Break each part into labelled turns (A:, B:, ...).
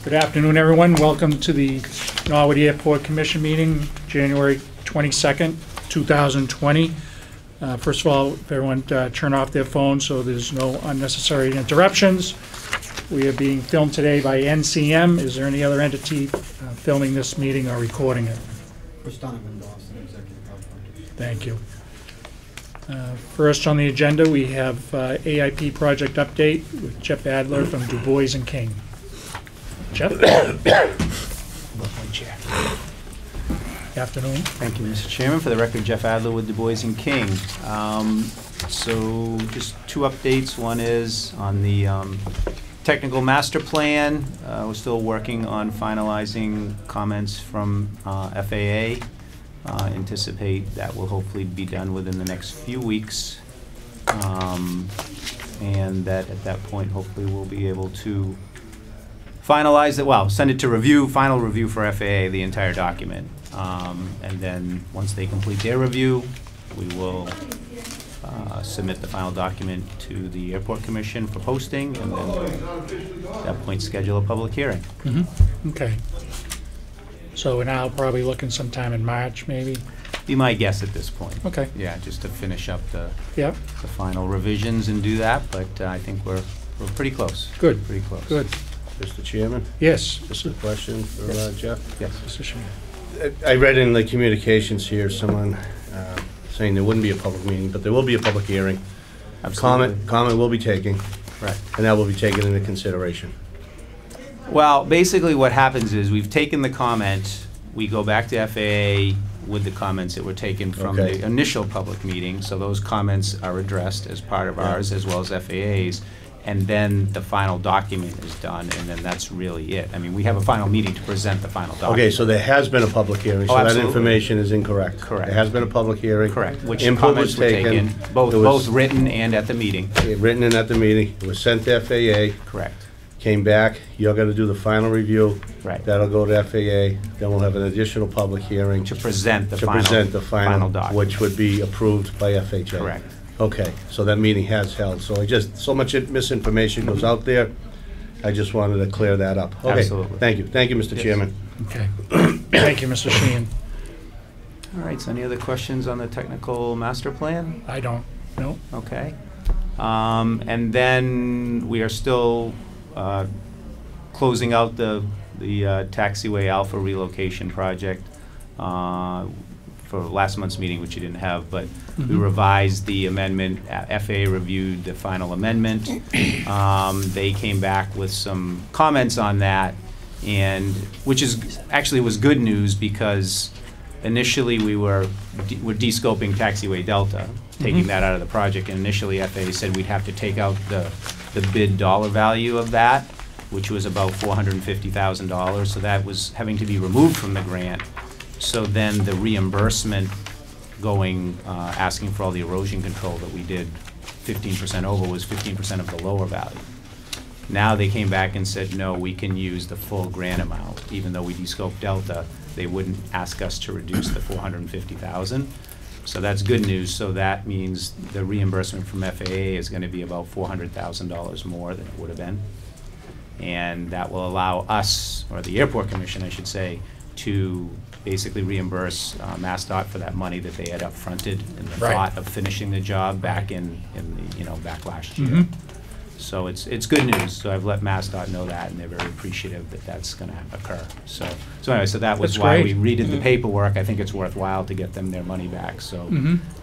A: Good afternoon, everyone. Welcome to the Norwood Airport Commission meeting, January 22nd, 2020. First of all, if everyone turn off their phones so there's no unnecessary interruptions. We are being filmed today by NCM. Is there any other entity filming this meeting or recording it? Thank you. First on the agenda, we have AIP project update with Jeff Adler from Du Bois and King. Jeff? Afternoon.
B: Thank you, Mr. Chairman. For the record, Jeff Adler with Du Bois and King. So just two updates. One is on the technical master plan. We're still working on finalizing comments from FAA. Anticipate that will hopefully be done within the next few weeks. And that at that point, hopefully we'll be able to finalize it, well, send it to review, final review for FAA, the entire document. And then once they complete their review, we will submit the final document to the Airport Commission for posting, and then at that point schedule a public hearing.
A: Mm-hmm. Okay. So we're now probably looking sometime in March, maybe?
B: Be my guess at this point.
A: Okay.
B: Yeah, just to finish up the final revisions and do that, but I think we're pretty close.
A: Good.
B: Pretty close.
A: Good.
C: Mr. Chairman?
A: Yes.
C: Just a question for Jeff?
B: Yes.
A: Mr. Sheehan.
C: I read in the communications here someone saying there wouldn't be a public meeting, but there will be a public hearing.
B: Absolutely.
C: Comment will be taken.
B: Right.
C: And that will be taken into consideration.
B: Well, basically what happens is we've taken the comment, we go back to FAA with the comments that were taken from
C: Okay.
B: the initial public meeting, so those comments are addressed as part of ours as well as FAA's, and then the final document is done, and then that's really it. I mean, we have a final meeting to present the final document.
C: Okay, so there has been a public hearing, so that
B: absolutely.
C: information is incorrect.
B: Correct.
C: There has been a public hearing.
B: Correct, which
C: Input
B: comments
C: was
B: were taken, both
C: It was
B: written and at the meeting.
C: written in at the meeting, it was sent to FAA,
B: Correct.
C: came back, you're gonna do the final review.
B: Right.
C: That'll go to FAA, then we'll have an additional public hearing.
B: To present the
C: to
B: final
C: present the final
B: document.
C: which would be approved by FHA.
B: Correct.
C: Okay, so that meeting has held, so so much misinformation goes out there, I just wanted to clear that up. Okay,
B: Absolutely.
C: thank you, Mr.
B: Yes.
C: Chairman.
A: Okay. Thank you, Mr. Sheehan.
B: All right, so any other questions on the technical master plan?
A: I don't know.
B: Okay. And then we are still closing out the Taxiway Alpha relocation project for last month's meeting, which you didn't have, but we revised the amendment. FAA reviewed the final amendment. They came back with some comments on that, and which is actually was good news, because initially we're de-scoping Taxiway Delta, taking that out of the project, and initially FAA said we'd have to take out the bid dollar value of that, which was about $450,000, so that was having to be removed from the grant. So then the reimbursement going, asking for all the erosion control that we did 15% over was 15% of the lower value. Now they came back and said, no, we can use the full grant amount. Even though we de-scoped Delta, they wouldn't ask us to reduce the $450,000. So that's good news. So that means the reimbursement from FAA is going to be about $400,000 more than it would have been. And that will allow us, or the Airport Commission, I should say, to basically reimburse MassDOT for that money that they had upfronted in the thought of finishing the job back in the, back last year. So it's good news. So I've let MassDOT know that, and they're very appreciative that that's going to occur. So anyway, so that was
A: That's
B: why
A: great.
B: we redid the paperwork. I think it's worthwhile to get them their money back. So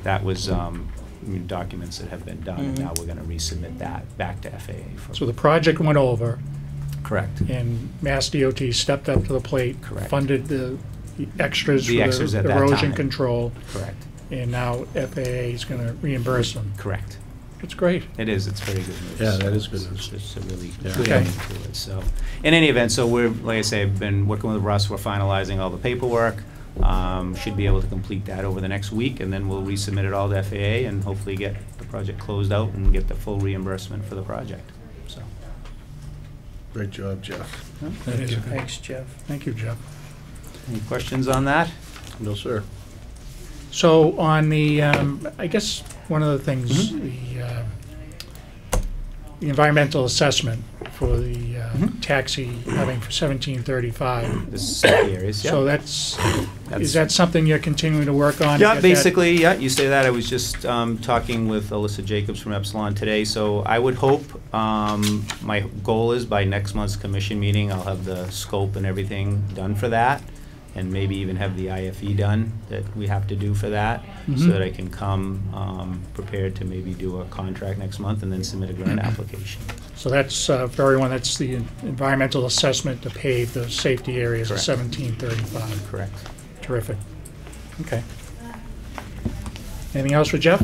B: that was documents that have been done, and now we're going to resubmit that back to FAA.
A: So the project went over,
B: Correct.
A: and Mass DOT stepped up to the plate,
B: Correct.
A: funded the extras
B: The
A: for
B: extras
A: the
B: at that
A: erosion
B: time.
A: control,
B: Correct.
A: and now FAA is going to reimburse them.
B: Correct.
A: It's great.
B: It is. It's very good news.
C: Yeah, that is good
B: It's-
C: news.
B: It's a really
C: Yeah.
B: good
A: Okay.
B: ending to it. So, in any event, so we're, like I say, I've been working with Russ. We're finalizing all the paperwork. Should be able to complete that over the next week, and then we'll resubmit it all to FAA and hopefully get the project closed out and get the full reimbursement for the project. So,
C: Great job, Jeff.
A: That is good.
D: Thanks, Jeff.
A: Thank you, Jeff.
B: any questions on that?
C: No, sir.
A: So on the, I guess one of the things, the environmental assessment for the taxi having for 1735.
B: The safety areas, yeah.
A: So is that something you're continuing to work on?
B: Yeah, basically, yeah, you say that. I was just talking with Alyssa Jacobs from Epsilon today, so I would hope, my goal is by next month's commission meeting, I'll have the scope and everything done for that, and maybe even have the IFE done that we have to do for that, so that I can come prepared to maybe do a contract next month and then submit a grant application.
A: So that's, for everyone, that's the environmental assessment to pave the safety areas of
B: Correct.
A: 1735.
B: Correct.
A: Terrific. Okay. Anything else for Jeff?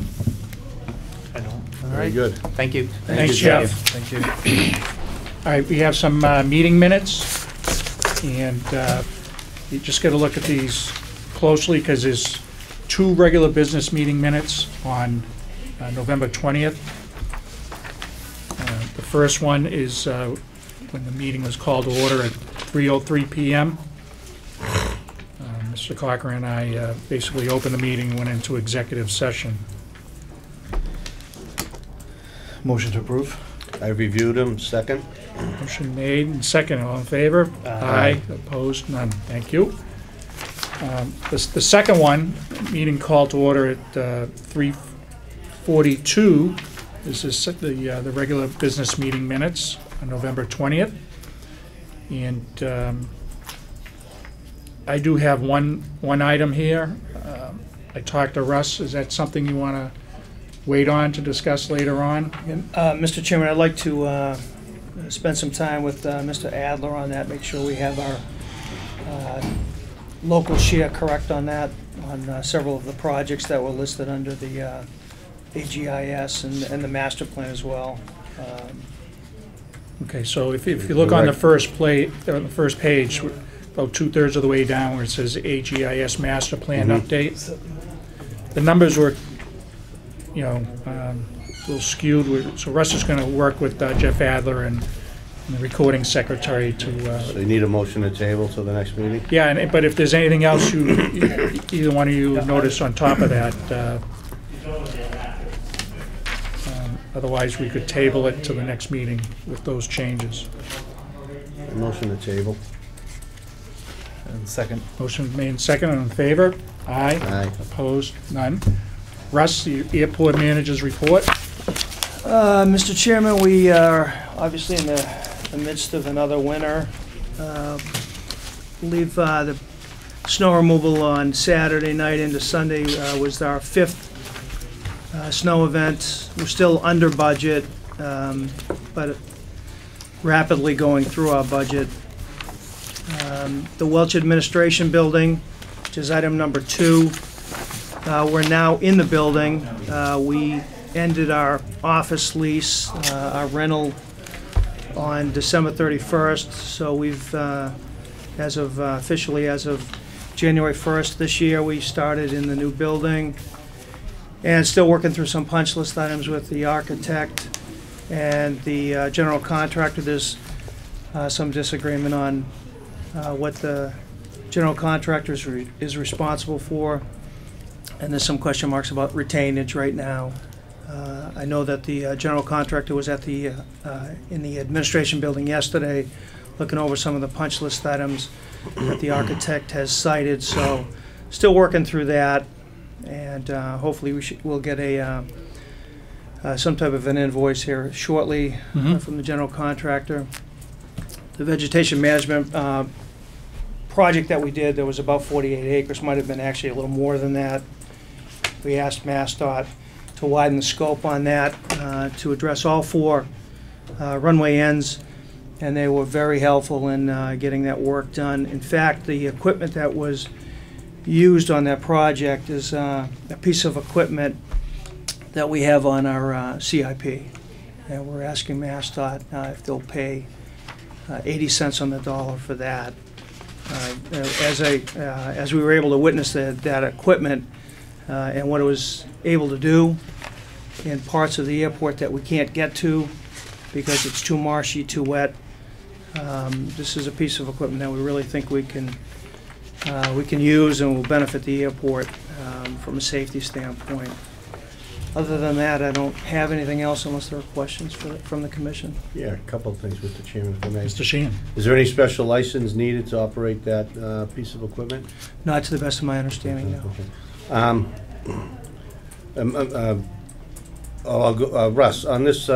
B: I don't. All
C: Very
B: right.
C: good.
B: Thank you.
A: Thanks, Jeff.
D: Thank you.
A: All right, we have some meeting minutes, and you just got to look at these closely, because there's 2 regular business meeting minutes on November 20th. The first one is when the meeting was called to order at 3:03 p.m. Mr. Cochran and I basically opened the meeting and went into executive session.
D: Motion to approve.
C: I reviewed them, second.
A: Motion made and second. All in favor?
D: Aye.
A: Opposed? None. Thank you. The second one, meeting called to order at 3:42. This is the regular business meeting minutes on November 20th. And I do have one item here. I talked to Russ. Is that something you want to wait on to discuss later on?
E: Mr. Chairman, I'd like to spend some time with Mr. Adler on that, make sure we have our local share correct on that, on several of the projects that were listed under the AGIS and the master plan as well.
A: Okay, so if you look on the first page, about 2/3 of the way down where it says AGIS Master Plan Update, the numbers were, a little skewed. So Russ is going to work with Jeff Adler and the recording secretary to.
C: So you need a motion to table till the next meeting?
A: Yeah, but if there's anything else either one of you notice on top of that, otherwise we could table it to the next meeting with those changes.
C: A motion to table.
D: And second.
A: Motion made and second. All in favor? Aye.
C: Aye.
A: Opposed? None. Russ, the airport manager's report.
E: Mr. Chairman, we are obviously in the midst of another winter. Believe the snow removal on Saturday night into Sunday was our 5th snow event. We're still under budget, but rapidly going through our budget. The Welch Administration Building, which is item number 2. We're now in the building. We ended our office lease, our rental, on December 31st. So we've, officially as of January 1st this year, we started in the new building. And still working through some punch list items with the architect and the general contractor. There's some disagreement on what the general contractor is responsible for. And there's some question marks about retainage right now. I know that the general contractor was at the in the administration building yesterday, looking over some of the punch list items that the architect has cited. So, still working through that, and hopefully we'll get some type of an invoice here shortly from the general contractor. The vegetation management project that we did, there was about 48 acres, might have been actually a little more than that. We asked MassDOT to widen the scope on that to address all 4 runway ends, and they were very helpful in getting that work done. In fact, the equipment that was used on that project is a piece of equipment that we have on our CIP, and we're asking MassDOT if they'll pay 80 cents on the dollar for that. As we were able to witness that equipment and what it was able to do in parts of the airport that we can't get to because it's too marshy, too wet. This is a piece of equipment that we really think we can use and will benefit the airport from a safety standpoint. Other than that, I don't have anything else unless there are questions from the commission.
C: Yeah, a couple of things, Mr. Chairman, if I may.
A: Mr. Sheehan?
C: Is there any special license needed to operate that piece of equipment?
E: Not to the best of my understanding, no.
C: I'll go, Russ, on this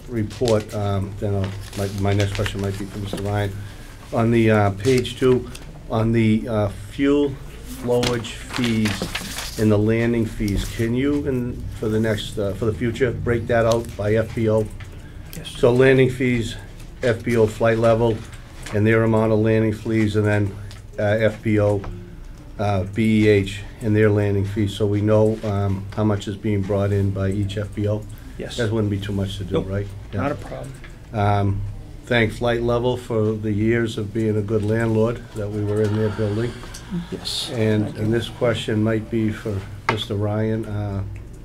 C: report, then my next question might be for Mr. Ryan. On the page 2, on the fuel flowage fees and the landing fees, can you, for the future, break that out by FBO?
E: Yes.
C: So landing fees, FBO flight level, and their amount of landing fees, and then FBO, BEH, and their landing fees, so we know how much is being brought in by each FBO?
E: Yes.
C: That wouldn't be too much to do,
E: Nope,
C: right? Yeah.
E: Not a problem.
C: Thank Flight Level for the years of being a good landlord that we were in their building.
E: Yes.
C: And
E: Thank you.
C: this question might be for Mr. Ryan.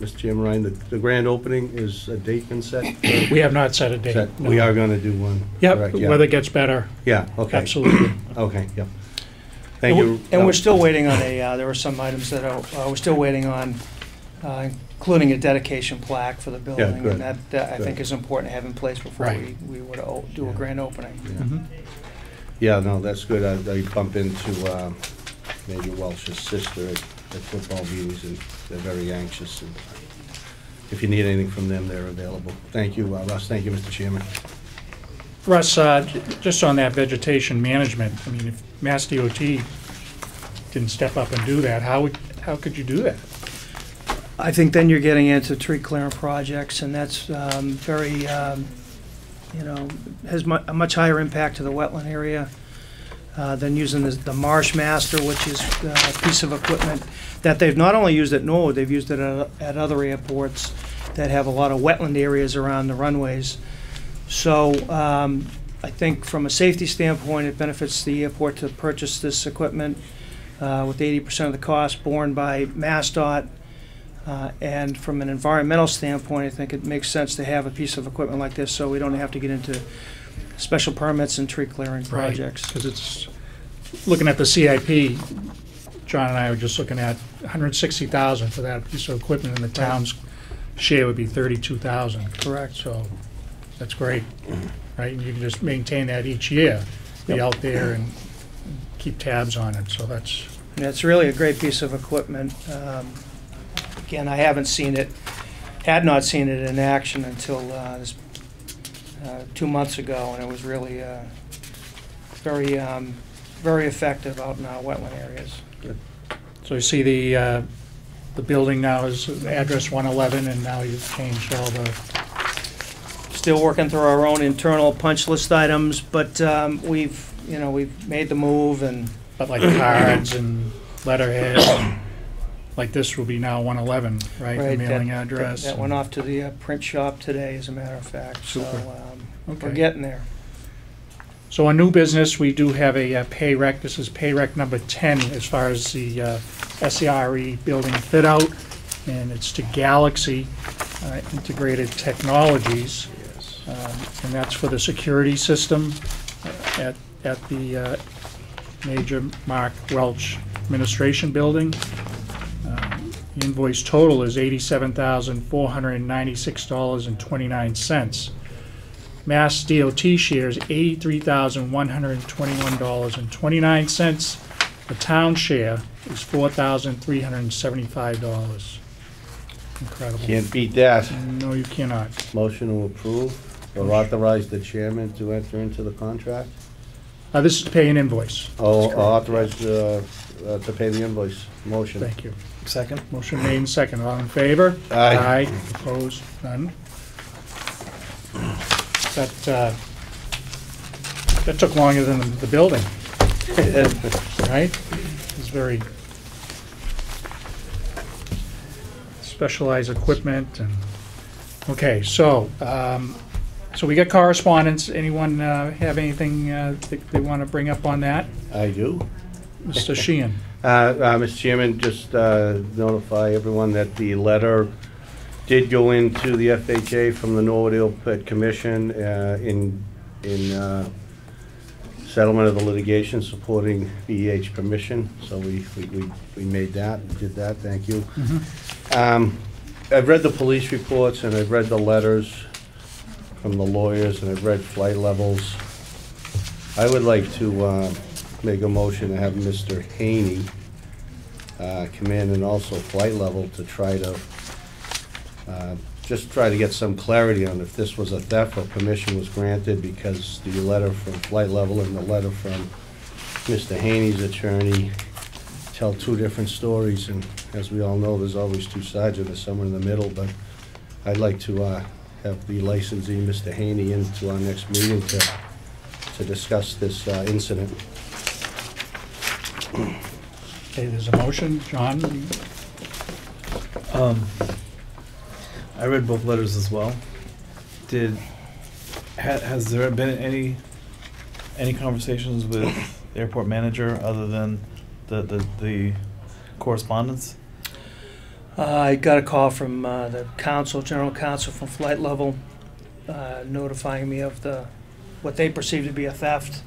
C: Mr. Jim Ryan, the grand opening, is a date been set?
A: We have not set a date.
C: Set.
A: no.
C: We are gonna do one.
A: Yep,
C: correct? Yeah.
A: weather gets better,
C: Yeah, okay.
A: absolutely.
C: Okay, yep. Thank you.
E: And we're still waiting on there were some items that we're still waiting on, including a dedication plaque for the building.
C: good.
E: And that I
C: Good.
E: think is important to have in place before
A: Right.
E: we were to do a
C: Yeah.
E: grand opening.
C: Yeah.
A: Mhm.
C: Yeah, no, that's good. I bump into Major Welch's sister at football meetings, and they're very anxious. And if you need anything from them, they're available. Thank you, Russ. Thank you, Mr. Chairman.
A: Russ, just on that vegetation management, I mean, if Mass DOT didn't step up and do that, how could you do that?
E: I think then you're getting into tree clearing projects, and that's very, has a much higher impact to the wetland area than using the Marsh Master, which is a piece of equipment that they've not only used at Norwood, they've used it at other airports that have a lot of wetland areas around the runways. So I think from a safety standpoint, it benefits the airport to purchase this equipment with 80% of the cost borne by MassDOT. And from an environmental standpoint, I think it makes sense to have a piece of equipment like this so we don't have to get into special permits and tree clearing projects.
A: Because it's, looking at the CIP, John and I were just looking at $160,000 for that piece of equipment, and the town's share would be $32,000.
E: Correct.
A: So that's great, right? And you can just maintain that each year, be
E: Yep.
A: out there and keep tabs on it, so that's,
E: And it's really a great piece of equipment. Again, I haven't seen it, had not seen it in action until 2 months ago, and it was really very, very effective out in our wetland areas.
A: so you see the building now is address 111, and now you've changed all the,
E: Still working through our own internal punch list items, but we've made the move, and
A: but like cards and letterhead, like this will be now 111, right? The
E: Right,
A: mailing address.
E: that went off to the print shop today, as a matter of fact. So
A: Super.
E: we're
A: Okay.
E: getting there.
A: So on new business, we do have a pay rec. This is pay rec number 10 as far as the SCRE building fit out, and it's to Galaxy Integrated Technologies. And that's for the security system at the Major Mark Welch Administration Building. The invoice total is $87,496.29. Mass DOT shares $83,121.29. The town share is $4,375. Incredible.
C: Can't beat that.
A: No, you cannot.
C: Motion to approve or authorize the chairman to enter into the contract?
A: This is to pay an invoice.
C: Oh, authorize to pay the invoice. Motion.
A: Thank you.
D: Second?
A: Motion made and second. All in favor?
C: Aye.
A: Opposed? None? That took longer than the building, right? It's very specialized equipment and, okay, so we got correspondence. Anyone have anything they want to bring up on that?
C: I do.
A: Mr. Sheehan?
C: Mr. Chairman, just notify everyone that the letter did go into the FHA from the Norwood Airport Commission in settlement of the litigation supporting BEH permission. So we made that, did that, thank you. I've read the police reports, and I've read the letters from the lawyers, and I've read flight levels. I would like to make a motion to have Mr. Haney come in, and also flight level, to try to just try to get some clarity on if this was a theft or permission was granted, because the letter from flight level and the letter from Mr. Haney's attorney tell two different stories, and as we all know, there's always two sides, and there's someone in the middle, but I'd like to have the licensee, Mr. Haney, into our next meeting to discuss this incident.
A: Okay, there's a motion. John?
D: I read both letters as well. Has there been any conversations with the airport manager other than the correspondence?
E: I got a call from the general counsel from Flight Level, notifying me of what they perceive to be a theft.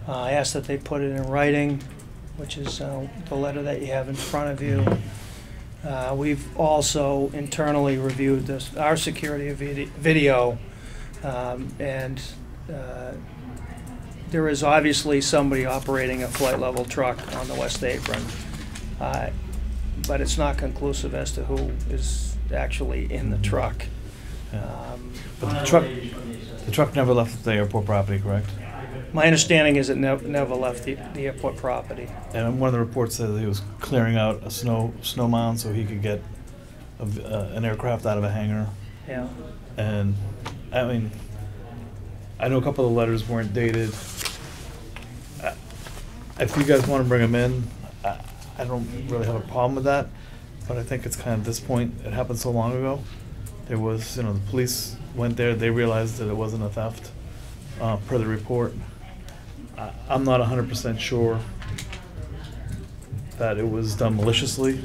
E: I asked that they put it in writing, which is the letter that you have in front of you. We've also internally reviewed our security video, and there is obviously somebody operating a flight level truck on the West Apron, but it's not conclusive as to who is actually in the truck.
D: But the truck never left the airport property, correct?
E: My understanding is it never left the airport property.
D: And one of the reports said that he was clearing out a snow mound so he could get an aircraft out of a hangar.
E: Yeah.
D: And I mean, I know a couple of the letters weren't dated. If you guys want to bring them in, I don't really have a problem with that. But I think it's kind of at this point, it happened so long ago. There was, the police went there, they realized that it wasn't a theft, per the report. I'm not 100% sure that it was done maliciously.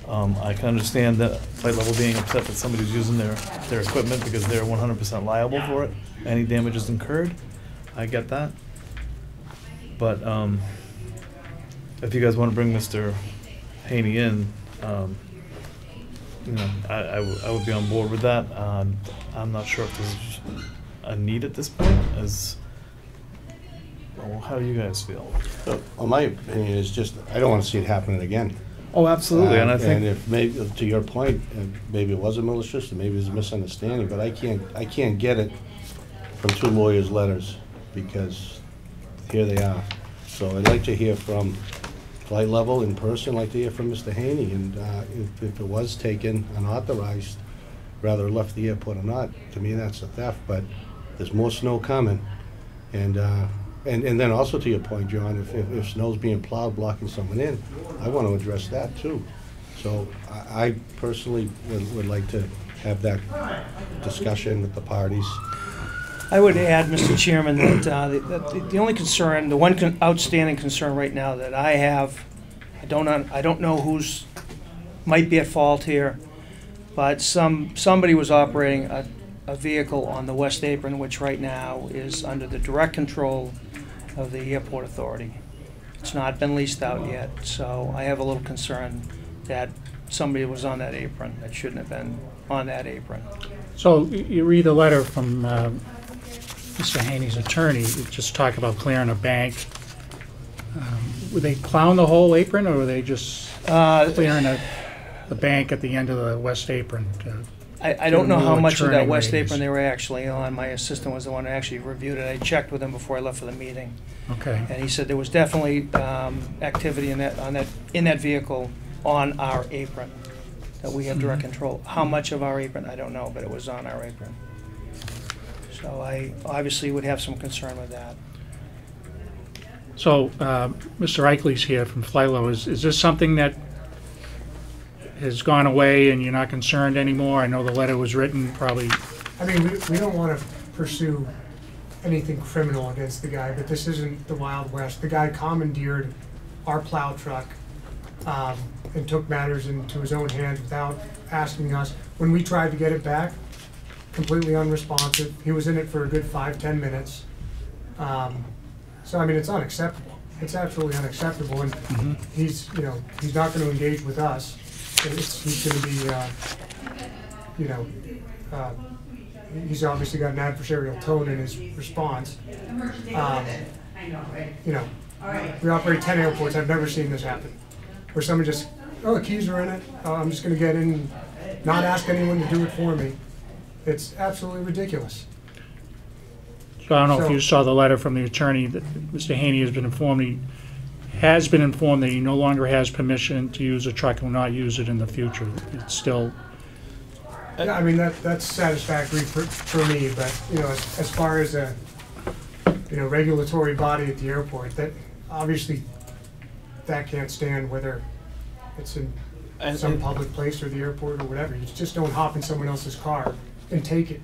D: I can understand that Flight Level being upset that somebody's using their equipment because they're 100% liable for it. Any damages incurred, I get that. But if you guys want to bring Mr. Haney in, I would be on board with that. I'm not sure if there's a need at this point. Well, how do you guys feel?
C: Well, my opinion is just, I don't want to see it happening again.
D: Oh, absolutely, and I think...
C: And if maybe, to your point, maybe it wasn't malicious, and maybe it was a misunderstanding, but I can't get it from two lawyers' letters, because here they are. So I'd like to hear from Flight Level in person, I'd like to hear from Mr. Haney, and if it was taken unauthorized, whether it left the airport or not, to me that's a theft, but there's more snow coming. And then also to your point, John, if snow's being plowed, blocking someone in, I want to address that too. So I personally would like to have that discussion with the parties.
E: I would add, Mr. Chairman, that the only concern, the one outstanding concern right now that I have, I don't know who's might be at fault here, but somebody was operating a vehicle on the West Apron, which right now is under the direct control of the airport authority. It's not been leased out yet, so I have a little concern that somebody was on that apron that shouldn't have been on that apron.
A: So you read the letter from Mr. Haney's attorney, you just talk about clearing a bank. Were they plowing the whole apron, or were they just clearing the bank at the end of the West Apron?
E: I don't know how much of that West
A: radius.
E: Apron they were actually on. My assistant was the one who actually reviewed it. I checked with him before I left for the meeting,
A: Okay.
E: and he said there was definitely activity in that vehicle on our apron that we have direct control. How much of our apron, I don't know, but it was on our apron. So I obviously would have some concern with that.
A: So Mr. Eichley's here from Flylow. Is this something that has gone away and you're not concerned anymore? I know the letter was written probably...
F: I mean, we don't want to pursue anything criminal against the guy, but this isn't the Wild West. The guy commandeered our plow truck and took matters into his own hands without asking us. When we tried to get it back, completely unresponsive. He was in it for a good 5-10 minutes. So I mean, it's unacceptable. It's absolutely unacceptable, and he's not going to engage with us. He's going to be you know, he's obviously got an adversarial tone in his response. You know, we operate 10 airports. I've never seen this happen, where someone just, oh, the keys are in it. I'm just going to get in and not ask anyone to do it for me. It's absolutely ridiculous.
A: So I don't know if
F: So-
A: you saw the letter from the attorney that Mr. Haney has been informed that he no longer has permission to use a truck and will not use it in the future. It's still,
F: Yeah, I mean, that's satisfactory for me, but, you know, as far as a, you know, regulatory body at the airport, that obviously that can't stand whether it's in some public place or the airport or whatever. You just don't hop in someone else's car and take it.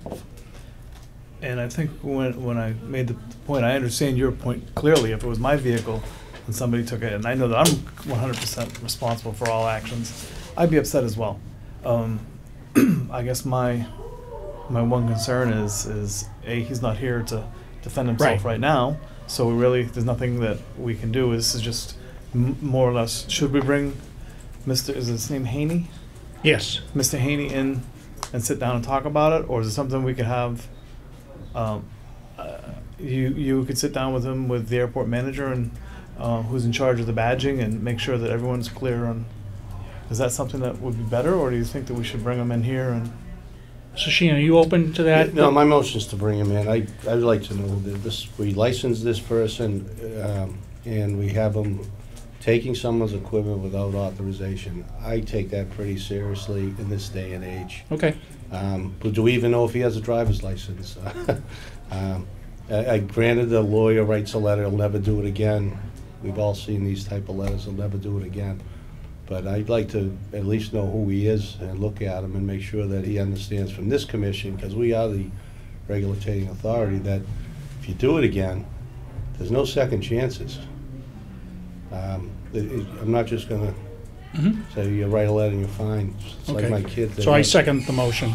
D: And I think when I made the point, I understand your point clearly. If it was my vehicle and somebody took it, and I know that I'm 100% responsible for all actions, I'd be upset as well. I guess my one concern is A, he's not here to defend himself right now, so there's nothing that we can do. This is just more or less, should we bring is his name Haney?
A: yes.
D: Mr. Haney in and sit down and talk about it, or is it something we could have? You could sit down with him, with the airport manager, and who's in charge of the badging, and make sure that everyone's clear on. Is that something that would be better, or do you think that we should bring him in here and?
A: So Sheehan, are you open to that?
C: No, my motion is to bring him in. I'd like to know that we license this person, and we have him taking someone's equipment without authorization. I take that pretty seriously in this day and age.
A: Okay.
C: But do we even know if he has a driver's license? I granted the lawyer writes a letter, he'll never do it again. We've all seen these type of letters, he'll never do it again. But I'd like to at least know who he is and look at him and make sure that he understands from this commission, because we are the regulating authority, that if you do it again, there's no second chances. I'm not just gonna say you write a letter and you're fine. It's like
A: Okay.
C: my kids.
A: So I second the motion.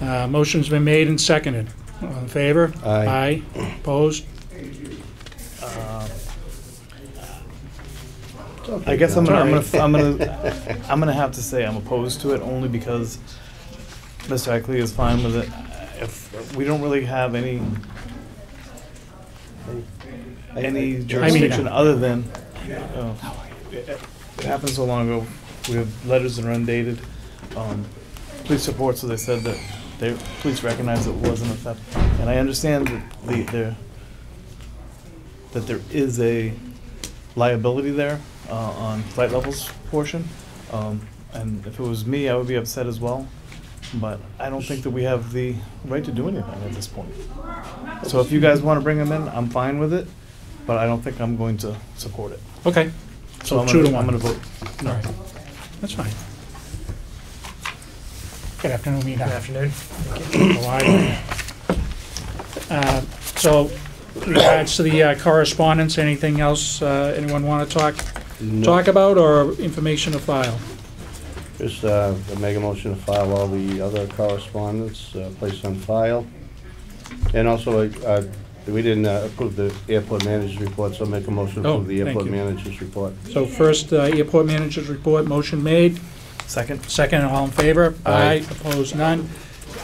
A: Motion's been made and seconded. All in favor?
C: Aye.
A: Opposed?
D: I guess I'm gonna
A: Sorry.
D: I'm gonna have to say I'm opposed to it only because Mr. Eckley is fine with it. If we don't really have any jurisdiction other than it happened so long ago. We have letters that are undated. Police reports, so they said that police recognize it wasn't a theft, and I understand that there is a liability there on flight levels portion, and if it was me, I would be upset as well. But I don't think that we have the right to do anything at this point. So if you guys want to bring him in, I'm fine with it, but I don't think I'm going to support it.
A: Okay.
D: So
A: So 2 to 1.
D: I'm going to vote.
A: All right. That's fine. Good afternoon, Mina.
G: Good afternoon.
A: How are you? So, regards to the correspondence, anything else anyone want to talk about, or information to file?
C: Just make a motion to file all the other correspondence, placed on file. And also, we didn't approve the airport manager's report, so make a motion to
A: Oh,
C: approve the
A: thank
C: airport
A: you.
C: manager's report.
A: So first, airport manager's report, motion made.
D: Second.
A: Second, all in favor?
C: Aye.
A: Opposed, none.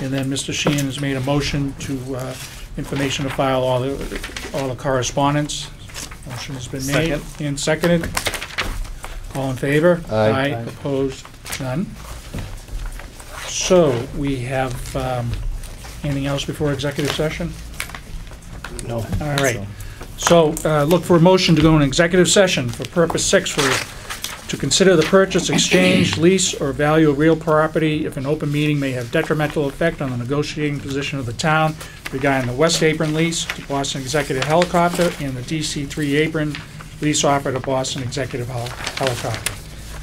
A: And then Mr. Sheehan has made a motion to, information to file all the correspondence. Motion has been made
D: Second.
A: and seconded. All in favor?
C: Aye.
D: Aye.
A: Opposed, none. So, we have, anything else before executive session?
C: No.
A: All right. So, look for a motion to go in executive session for purpose 6 to consider the purchase, exchange, lease, or value of real property if an open meeting may have detrimental effect on the negotiating position of the town regarding the West Apron lease to Boston Executive Helicopter and the DC-3 Apron lease offer to Boston Executive Helicopter.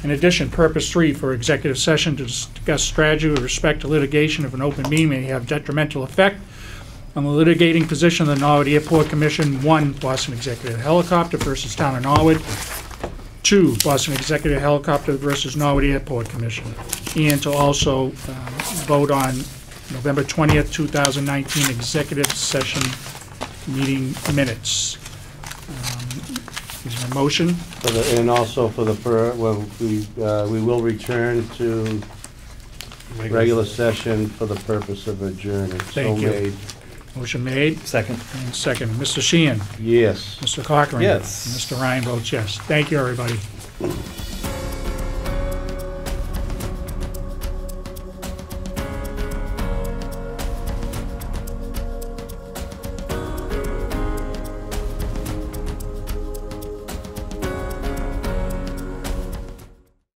A: In addition, purpose 3 for executive session to discuss strategy with respect to litigation if an open meeting may have detrimental effect on the litigating position of the Norwood Airport Commission. 1, Boston Executive Helicopter versus Town of Norwood. 2, Boston Executive Helicopter versus Norwood Airport Commission. And to also vote on November 20th, 2019 executive session meeting minutes. Is there a motion?
C: And also for we will return to regular session for the purpose of adjourning.
A: Thank you.
C: So made.
A: Motion made
D: Second.
A: and second. Mr. Sheehan?
C: Yes.
A: Mr. Cochran?
D: Yes.
A: Mr. Ryan votes yes. Thank you, everybody.